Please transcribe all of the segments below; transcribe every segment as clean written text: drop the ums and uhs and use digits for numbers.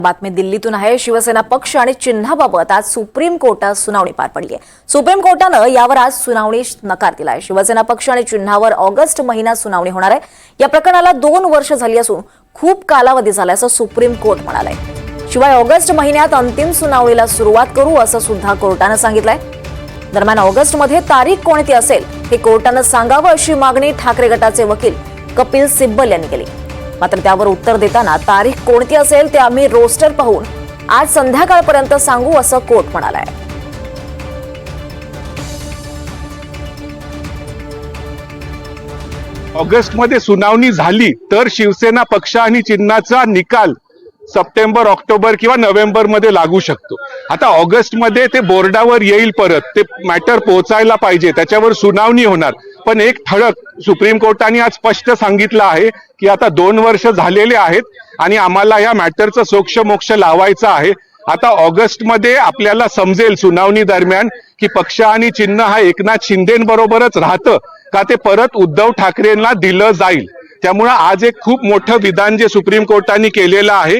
बातमी दिल्लीतून आहे। शिवसेना पक्ष आणि चिन्हाबाबत आज सुप्रीम कोर्टात सुनावणी पार पडली आहे। सुप्रीम कोर्टाने यावर आज सुनावणीस नकार दिला आहे। शिवसेना पक्ष आणि चिन्हावर ऑगस्ट महिन्यात सुनावणी होणार आहे। या प्रकरणाला 2 वर्ष झाली असून खूप कालावधी झाला असं सुप्रीम कोर्ट म्हणाले। शिवाय ऑगस्ट महिन्यात अंतिम सुनावणीला सुरुवात करू असं सुद्धा कोर्टाने सांगितलंय। दरम्यान ऑगस्टमध्ये तारीख कोणती असेल हे कोर्टाने सांगावं अशी मागणी ठाकरे गटाचे वकील कपिल सिब्बल यांनी केली। मात्र त्यावर उत्तर देताना तारीख कोणती असेल ते आम्ही रोस्टर पाहून आज संध्याकाळपर्यंत सांगू असं कोर्ट म्हणालाय। ऑगस्ट मध्ये सुनावणी झाली तर शिवसेना पक्ष आणि चिन्हाचा निकाल सप्टेंबर, ऑक्टोबर किंवा नोव्हेंबर मध्ये लागू शकतो। आता ऑगस्ट मध्ये ते बोर्डावर येईल, परत ते मॅटर पोहोचायला पाहिजे, त्याच्यावर सुनावणी होणार। पण एक ठळक सुप्रीम कोर्टाने आज स्पष्ट सांगितलं आहे की आता 2 वर्ष झालेले आहेत आणि आम्हाला या मॅटरचं सोक्ष लावायचं आहे। आता ऑगस्ट मध्ये आपल्याला समजेल सुनावणी दरम्यान की पक्ष आणि चिन्ह हा एकनाथ शिंदेबरोबरच राहतं का ते परत उद्धव ठाकरेंना दिलं जाईल। त्यामुळे आज एक खूप मोठं विधान जे सुप्रीम कोर्टाने केलेलं आहे।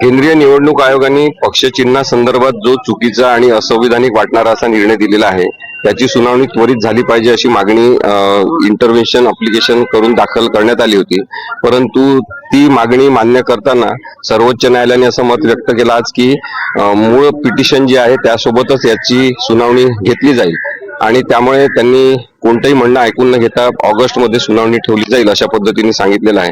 केंद्रीय निवडणूक आयोगाने पक्ष चिन्हा संदर्भात जो चुकीचा आणि असंविधानिक वाटणारा असा निर्णय दिलेला आहे त्याची सुनावणी त्वरित झाली पाहिजे अशी मागणी इंटरव्हेन्शन ऍप्लिकेशन करून दाखल करण्यात आली होती। परंतु ती मागणी मान्य करताना सर्वोच्च न्यायालयाने असं मत व्यक्त केलं आज की मूळ पिटिशन जे आहे त्यासोबतच याची सुनावणी घेतली जाईल आणि त्यामुळे त्यांनी कोणतंही म्हणणं ऐकून न घेता ऑगस्ट मध्ये सुनावणी ठेवली जाईल अशा पद्धतीने सांगितलेलं आहे।